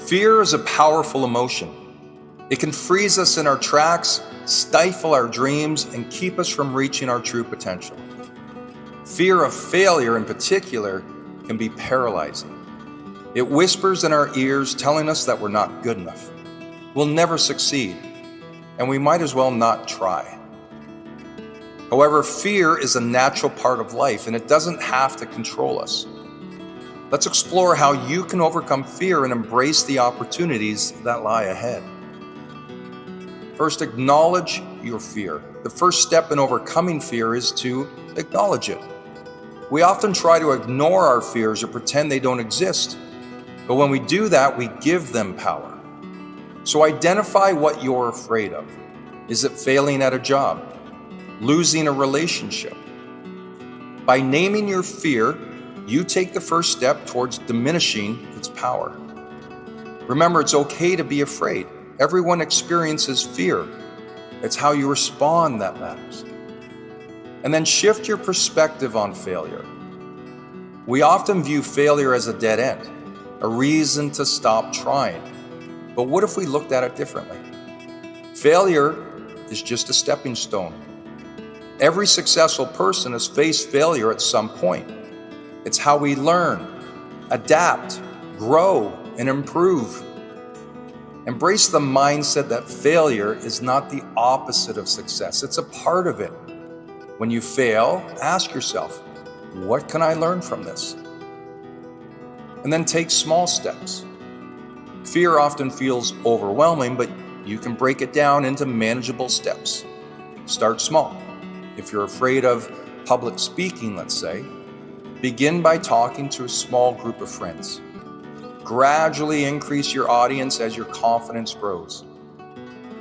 Fear is a powerful emotion. It can freeze us in our tracks, stifle our dreams, and keep us from reaching our true potential. Fear of failure in particular can be paralyzing. It whispers in our ears telling us that we're not good enough, we'll never succeed, and we might as well not try. However, fear is a natural part of life and it doesn't have to control us. Let's explore how you can overcome fear and embrace the opportunities that lie ahead. First, acknowledge your fear. The first step in overcoming fear is to acknowledge it. We often try to ignore our fears or pretend they don't exist, but when we do that, we give them power. So identify what you're afraid of. Is it failing at a job? Losing a relationship? By naming your fear, you take the first step towards diminishing its power. Remember, it's okay to be afraid. Everyone experiences fear. It's how you respond that matters. And then shift your perspective on failure. We often view failure as a dead end, a reason to stop trying. But what if we looked at it differently? Failure is just a stepping stone. Every successful person has faced failure at some point. It's how we learn, adapt, grow, and improve. Embrace the mindset that failure is not the opposite of success. It's a part of it. When you fail, ask yourself, what can I learn from this? And then take small steps. Fear often feels overwhelming, but you can break it down into manageable steps. Start small. If you're afraid of public speaking, let's say, begin by talking to a small group of friends. Gradually increase your audience as your confidence grows.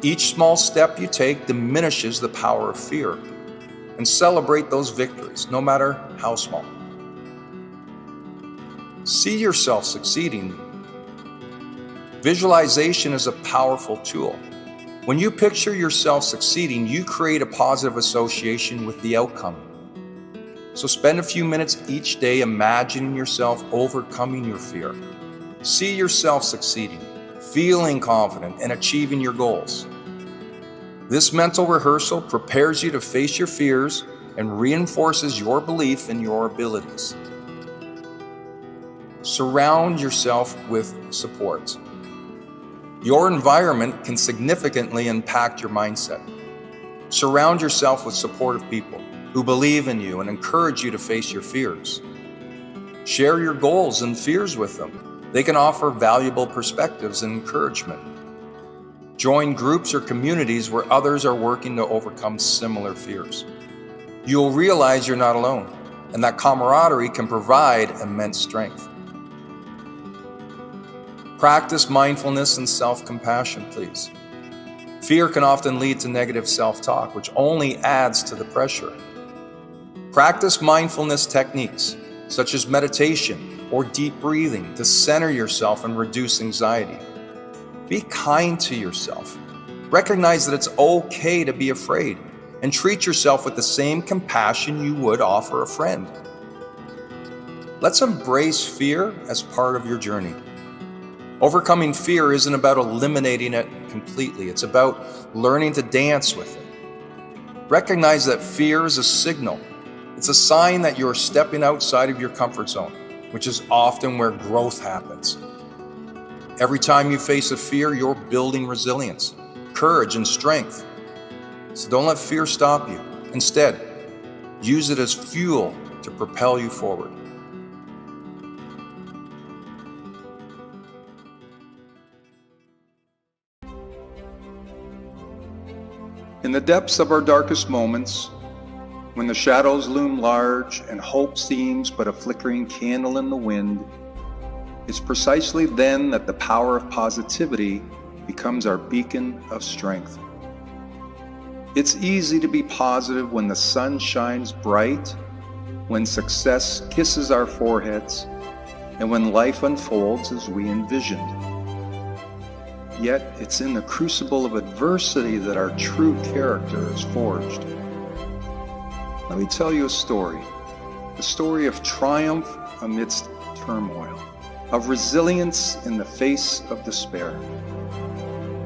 Each small step you take diminishes the power of fear, and celebrate those victories, no matter how small. See yourself succeeding. Visualization is a powerful tool. When you picture yourself succeeding, you create a positive association with the outcome. So spend a few minutes each day imagining yourself overcoming your fear. See yourself succeeding, feeling confident, and achieving your goals. This mental rehearsal prepares you to face your fears and reinforces your belief in your abilities. Surround yourself with support. Your environment can significantly impact your mindset. Surround yourself with supportive people who believe in you and encourage you to face your fears. Share your goals and fears with them. They can offer valuable perspectives and encouragement. Join groups or communities where others are working to overcome similar fears. You'll realize you're not alone, and that camaraderie can provide immense strength. Practice mindfulness and self-compassion, please. Fear can often lead to negative self-talk, which only adds to the pressure. Practice mindfulness techniques, such as meditation or deep breathing, to center yourself and reduce anxiety. Be kind to yourself. Recognize that it's okay to be afraid, and treat yourself with the same compassion you would offer a friend. Let's embrace fear as part of your journey. Overcoming fear isn't about eliminating it completely. It's about learning to dance with it. Recognize that fear is a signal. It's a sign that you're stepping outside of your comfort zone, which is often where growth happens. Every time you face a fear, you're building resilience, courage, and strength. So don't let fear stop you. Instead, use it as fuel to propel you forward. In the depths of our darkest moments, when the shadows loom large and hope seems but a flickering candle in the wind, it's precisely then that the power of positivity becomes our beacon of strength. It's easy to be positive when the sun shines bright, when success kisses our foreheads, and when life unfolds as we envisioned. Yet it's in the crucible of adversity that our true character is forged. Let me tell you a story of triumph amidst turmoil. of resilience in the face of despair.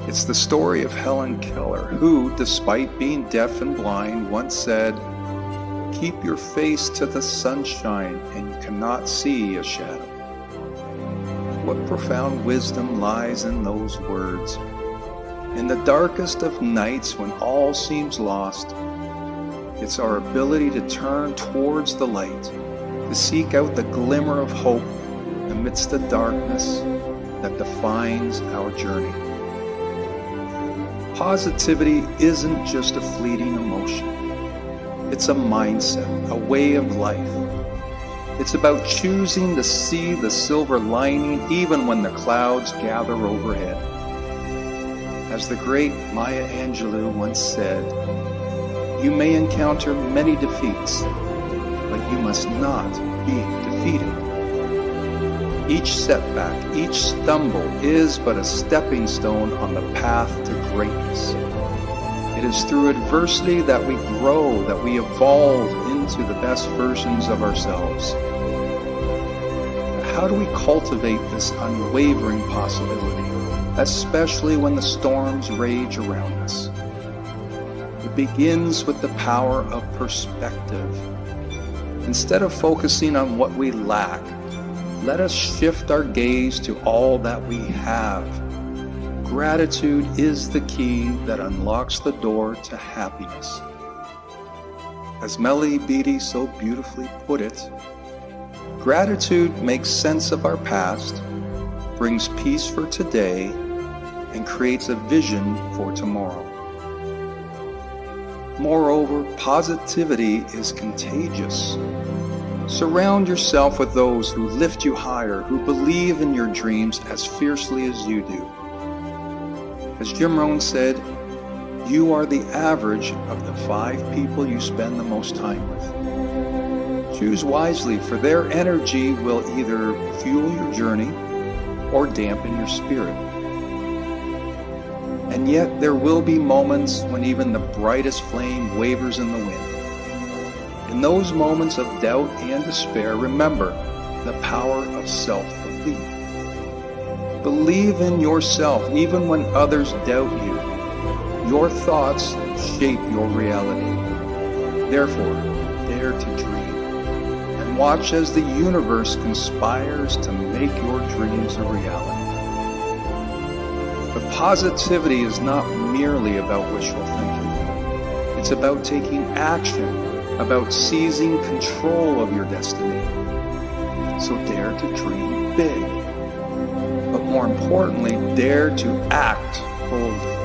It's the story of Helen Keller, who, despite being deaf and blind, once said, "Keep your face to the sunshine and you cannot see a shadow." What profound wisdom lies in those words. In the darkest of nights, when all seems lost, it's our ability to turn towards the light, to seek out the glimmer of hope amidst the darkness that defines our journey. Positivity isn't just a fleeting emotion. It's a mindset, a way of life. It's about choosing to see the silver lining even when the clouds gather overhead. As the great Maya Angelou once said, "You may encounter many defeats, but you must not be defeated." Each setback, each stumble is but a stepping stone on the path to greatness. It is through adversity that we grow, that we evolve into the best versions of ourselves. How do we cultivate this unwavering possibility, especially when the storms rage around us? It begins with the power of perspective. Instead of focusing on what we lack, let us shift our gaze to all that we have. Gratitude is the key that unlocks the door to happiness. As Melody Beattie so beautifully put it, gratitude makes sense of our past, brings peace for today, and creates a vision for tomorrow. Moreover, positivity is contagious. Surround yourself with those who lift you higher, who believe in your dreams as fiercely as you do. As Jim Rohn said, you are the average of the 5 people you spend the most time with. Choose wisely, for their energy will either fuel your journey or dampen your spirit. And yet there will be moments when even the brightest flame wavers in the wind. In those moments of doubt and despair, remember the power of self-belief. Believe in yourself even when others doubt you. Your thoughts shape your reality. Therefore, dare to dream and watch as the universe conspires to make your dreams a reality. But positivity is not merely about wishful thinking. It's about taking action, about seizing control of your destiny. So dare to dream big, but more importantly, dare to act boldly.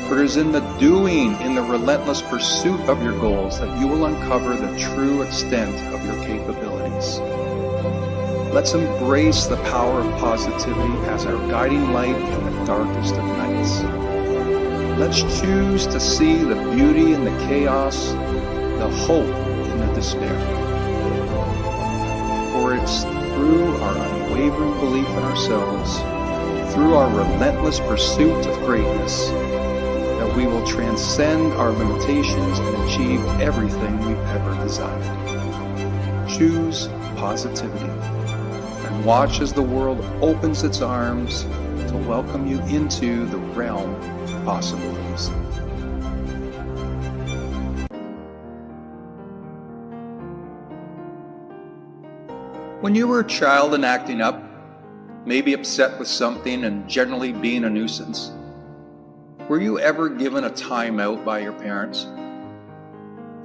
For it is in the doing, in the relentless pursuit of your goals, that you will uncover the true extent of your capabilities. Let's embrace the power of positivity as our guiding light in the darkest of nights. Let's choose to see the beauty in the chaos, the hope in the despair. For it's through our unwavering belief in ourselves, through our relentless pursuit of greatness, that we will transcend our limitations and achieve everything we've ever desired. Choose positivity and watch as the world opens its arms to welcome you into the realm of possibilities. When you were a child and acting up, maybe upset with something and generally being a nuisance, were you ever given a timeout by your parents?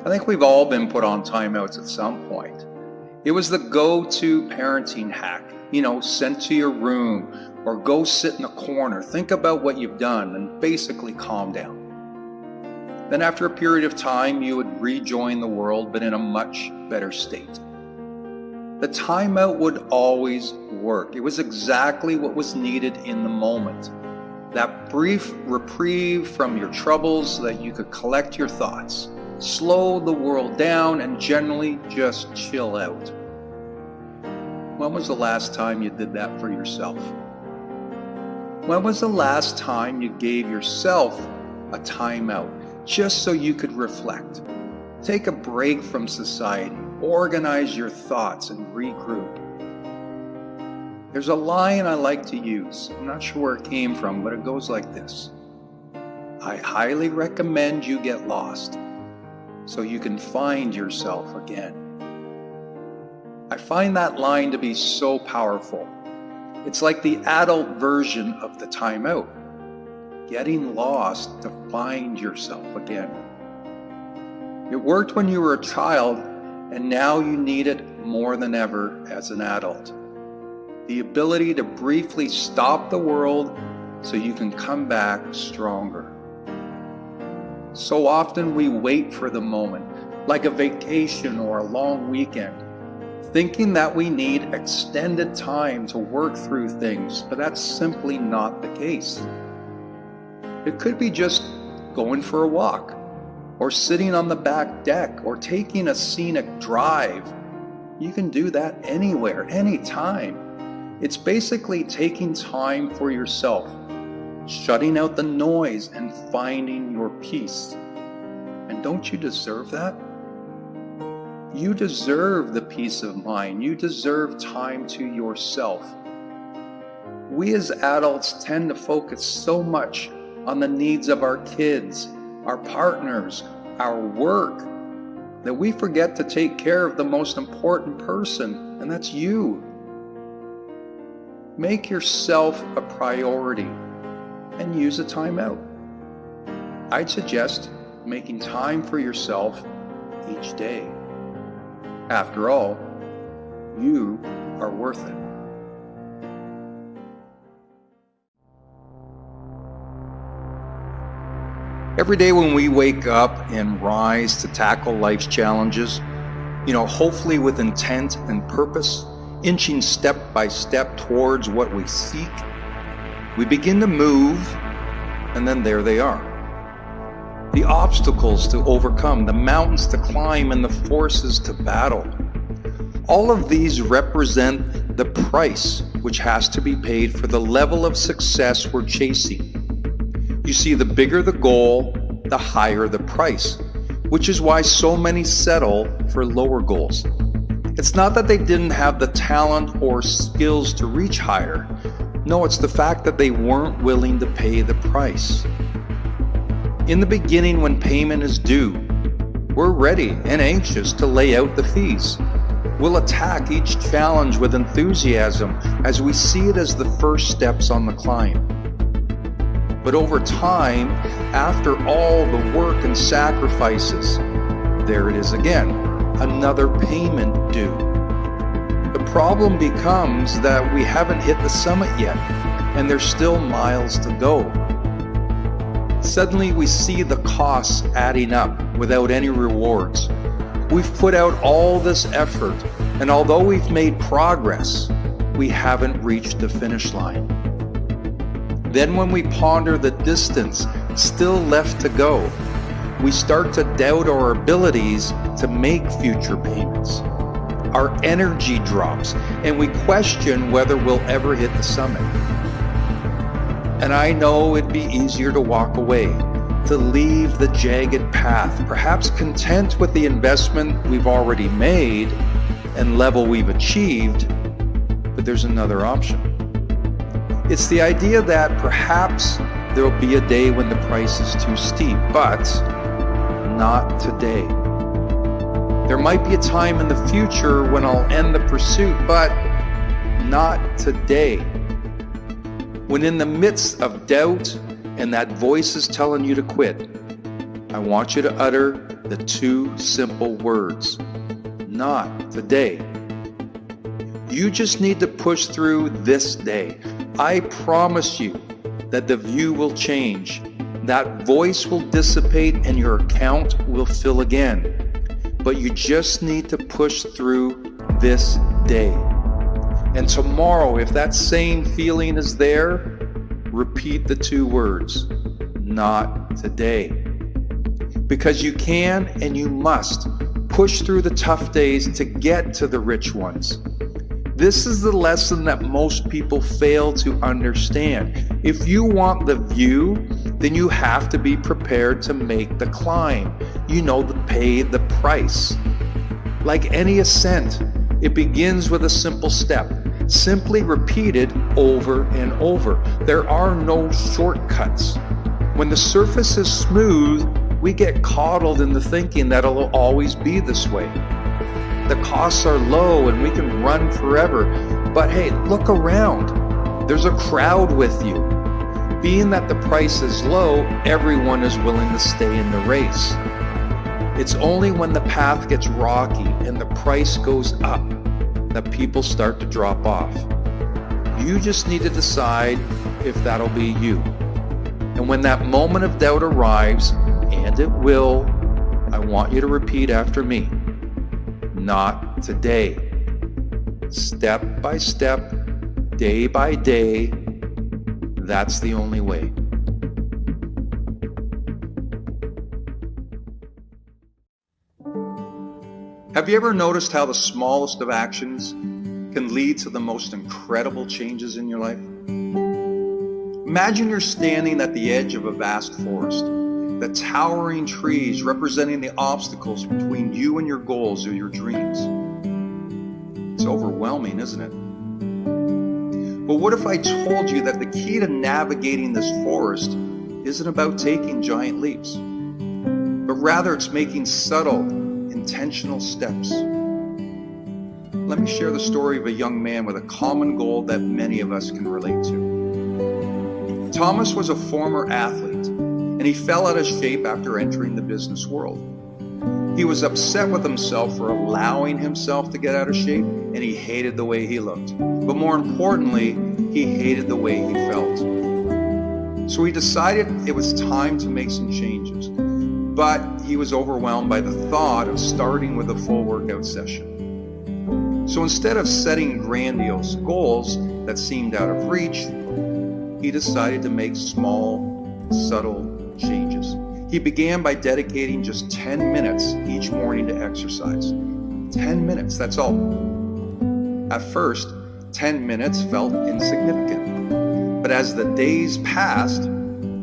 I think we've all been put on timeouts at some point. It was the go-to parenting hack, sent to your room or go sit in a corner, think about what you've done and basically calm down. Then after a period of time, you would rejoin the world, but in a much better state. The timeout would always work. It was exactly what was needed in the moment. That brief reprieve from your troubles so that you could collect your thoughts, slow the world down, and generally just chill out. When was the last time you did that for yourself? When was the last time you gave yourself a timeout just so you could reflect? Take a break from society, organize your thoughts, and regroup. There's a line I like to use. I'm not sure where it came from, but it goes like this. I highly recommend you get lost so you can find yourself again. I find that line to be so powerful. It's like the adult version of the Timeout. Getting lost to find yourself again. It worked when you were a child, and now you need it more than ever as an adult. The ability to briefly stop the world so you can come back stronger. So often we wait for the moment, like a vacation or a long weekend, thinking that we need extended time to work through things, but that's simply not the case. It could be just going for a walk, or sitting on the back deck, or taking a scenic drive. You can do that anywhere, anytime. It's basically taking time for yourself, shutting out the noise and finding your peace. And don't you deserve that? You deserve the peace of mind. You deserve time to yourself. We as adults tend to focus so much on the needs of our kids, our partners, our work, that we forget to take care of the most important person, and that's you. Make yourself a priority and use a timeout. I'd suggest making time for yourself each day. After all, you are worth it. Every day when we wake up and rise to tackle life's challenges, hopefully with intent and purpose, inching step by step towards what we seek, we begin to move, and then there they are. The obstacles to overcome, the mountains to climb, and the forces to battle. All of these represent the price which has to be paid for the level of success we're chasing. You see, the bigger the goal, the higher the price, which is why so many settle for lower goals. It's not that they didn't have the talent or skills to reach higher. No, it's the fact that they weren't willing to pay the price. In the beginning, when payment is due, we're ready and anxious to lay out the fees. We'll attack each challenge with enthusiasm as we see it as the first steps on the climb. But over time, after all the work and sacrifices, there it is again, another payment due. The problem becomes that we haven't hit the summit yet, and there's still miles to go. Suddenly we see the costs adding up without any rewards. We've put out all this effort, and although we've made progress, we haven't reached the finish line. Then when we ponder the distance still left to go, we start to doubt our abilities to make future payments. Our energy drops, and we question whether we'll ever hit the summit. And I know it'd be easier to walk away, to leave the jagged path, perhaps content with the investment we've already made and level we've achieved, but there's another option. It's the idea that perhaps there'll be a day when the price is too steep, but not today. There might be a time in the future when I'll end the pursuit, but not today. When in the midst of doubt and that voice is telling you to quit, I want you to utter the two simple words, not today. You just need to push through this day. I promise you that the view will change. That voice will dissipate and your account will fill again. But you just need to push through this day. And tomorrow, if that same feeling is there, repeat the two words, not today. Because you can and you must push through the tough days to get to the rich ones. This is the lesson that most people fail to understand. If you want the view, then you have to be prepared to make the climb. Pay the price. Like any ascent, it begins with a simple step, simply repeated over and over. There are no shortcuts. When the surface is smooth, we get coddled into thinking that it'll always be this way. The costs are low and we can run forever. But hey, look around. There's a crowd with you. Being that the price is low, everyone is willing to stay in the race. It's only when the path gets rocky and the price goes up that people start to drop off. You just need to decide if that'll be you. And when that moment of doubt arrives, and it will, I want you to repeat after me. Not today. Step by step, day by day, that's the only way. Have you ever noticed how the smallest of actions can lead to the most incredible changes in your life? Imagine you're standing at the edge of a vast forest, the towering trees representing the obstacles between you and your goals or your dreams. It's overwhelming, isn't it? But what if I told you that the key to navigating this forest isn't about taking giant leaps, but rather it's making subtle, intentional steps? Let me share the story of a young man with a common goal that many of us can relate to. Thomas was a former athlete, and he fell out of shape after entering the business world. He was upset with himself for allowing himself to get out of shape, and he hated the way he looked. But more importantly, he hated the way he felt. So he decided it was time to make some changes. But he was overwhelmed by the thought of starting with a full workout session. So instead of setting grandiose goals that seemed out of reach, he decided to make small, subtle changes. He began by dedicating just 10 minutes each morning to exercise. 10 minutes, that's all. At first, 10 minutes felt insignificant. But as the days passed,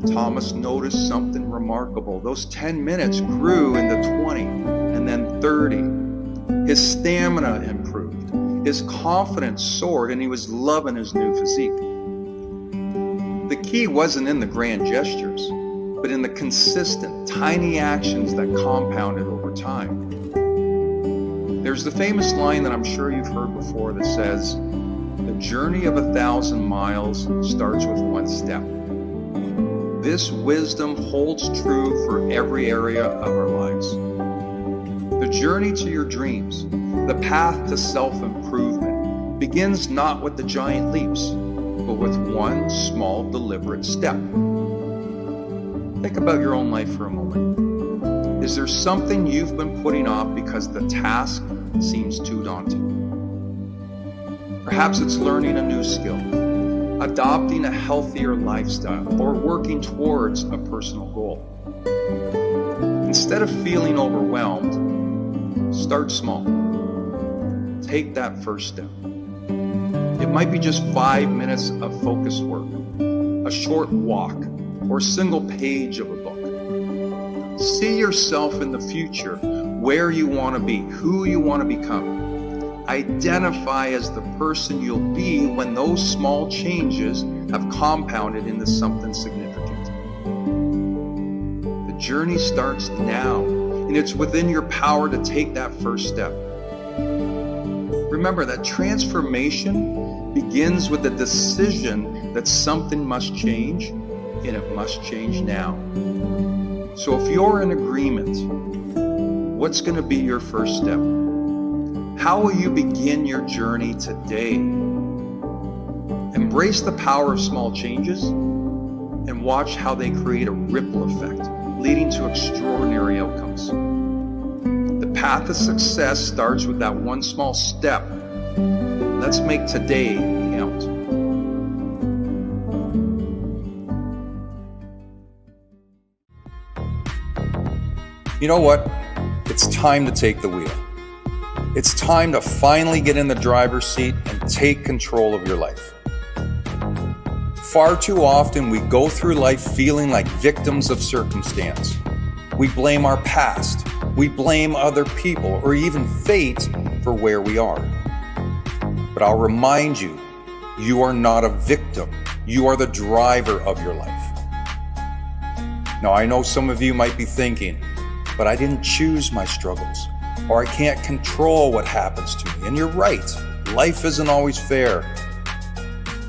Thomas noticed something remarkable. Those 10 minutes grew into 20 and then 30. His stamina improved. His confidence soared, and he was loving his new physique. The key wasn't in the grand gestures, but in the consistent, tiny actions that compounded over time. There's the famous line that I'm sure you've heard before that says, "The journey of 1,000 miles starts with one step." This wisdom holds true for every area of our lives. The journey to your dreams, the path to self-improvement, begins not with the giant leaps, but with one small, deliberate step. Think about your own life for a moment. Is there something you've been putting off because the task seems too daunting? Perhaps it's learning a new skill, adopting a healthier lifestyle, or working towards a personal goal. Instead of feeling overwhelmed, start small. Take that first step. It might be just 5 minutes of focused work, a short walk, or a single page of a book. See yourself in the future, where you want to be, who you want to become. Identify as the person you'll be when those small changes have compounded into something significant. The journey starts now, and it's within your power to take that first step. Remember that transformation begins with the decision that something must change, and it must change now. So if you're in agreement, what's going to be your first step? How will you begin your journey today? Embrace the power of small changes and watch how they create a ripple effect, leading to extraordinary outcomes. The path to success starts with that one small step. Let's make today count. You know what? It's time to take the wheel. It's time to finally get in the driver's seat and take control of your life. Far too often, we go through life feeling like victims of circumstance. We blame our past, we blame other people, or even fate for where we are. But I'll remind you, you are not a victim. You are the driver of your life. Now, I know some of you might be thinking, but I didn't choose my struggles, or I can't control what happens to me. And you're right. Life isn't always fair.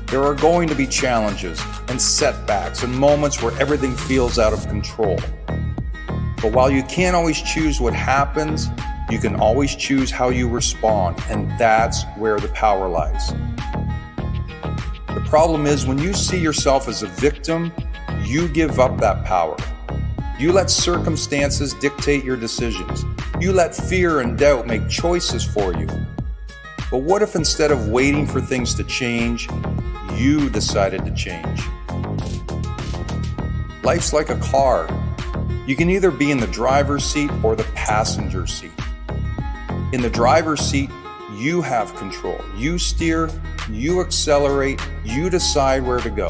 There are going to be challenges and setbacks and moments where everything feels out of control. But while you can't always choose what happens, you can always choose how you respond, and that's where the power lies. The problem is when you see yourself as a victim, you give up that power. You let circumstances dictate your decisions. You let fear and doubt make choices for you. But what if instead of waiting for things to change, you decided to change? Life's like a car. You can either be in the driver's seat or the passenger seat. In the driver's seat, you have control. You steer, you accelerate, you decide where to go.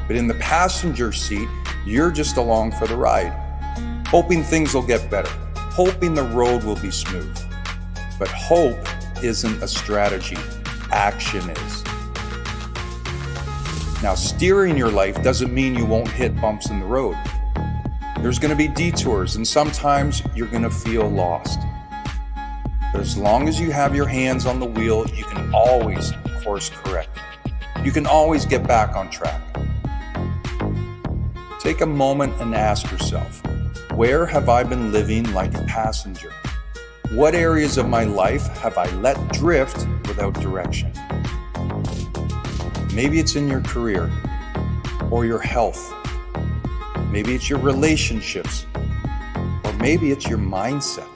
But in the passenger seat, you're just along for the ride, hoping things will get better, hoping the road will be smooth. But hope isn't a strategy, action is. Now, steering your life doesn't mean you won't hit bumps in the road. There's going to be detours, and sometimes you're going to feel lost. But as long as you have your hands on the wheel, you can always course correct. You can always get back on track. Take a moment and ask yourself, where have I been living like a passenger? What areas of my life have I let drift without direction? Maybe it's in your career or your health. Maybe it's your relationships, or maybe it's your mindset.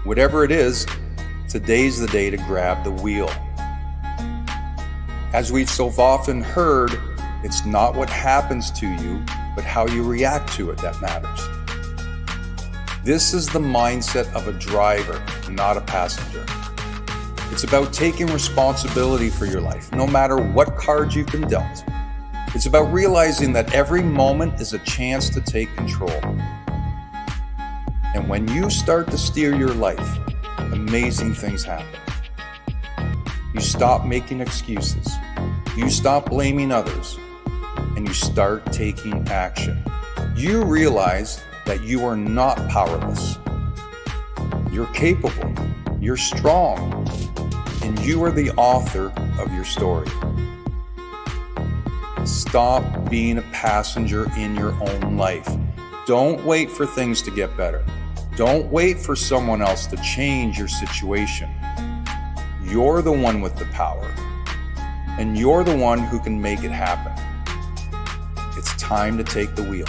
Whatever it is, today's the day to grab the wheel. As we've so often heard, it's not what happens to you, but how you react to it that matters. This is the mindset of a driver, not a passenger. It's about taking responsibility for your life, no matter what cards you've been dealt. It's about realizing that every moment is a chance to take control. And when you start to steer your life, amazing things happen. You stop making excuses. You stop blaming others. And you start taking action. You realize that you are not powerless. You're capable. You're strong. And you are the author of your story. Stop being a passenger in your own life. Don't wait for things to get better. Don't wait for someone else to change your situation. You're the one with the power, and you're the one who can make it happen. It's time to take the wheel.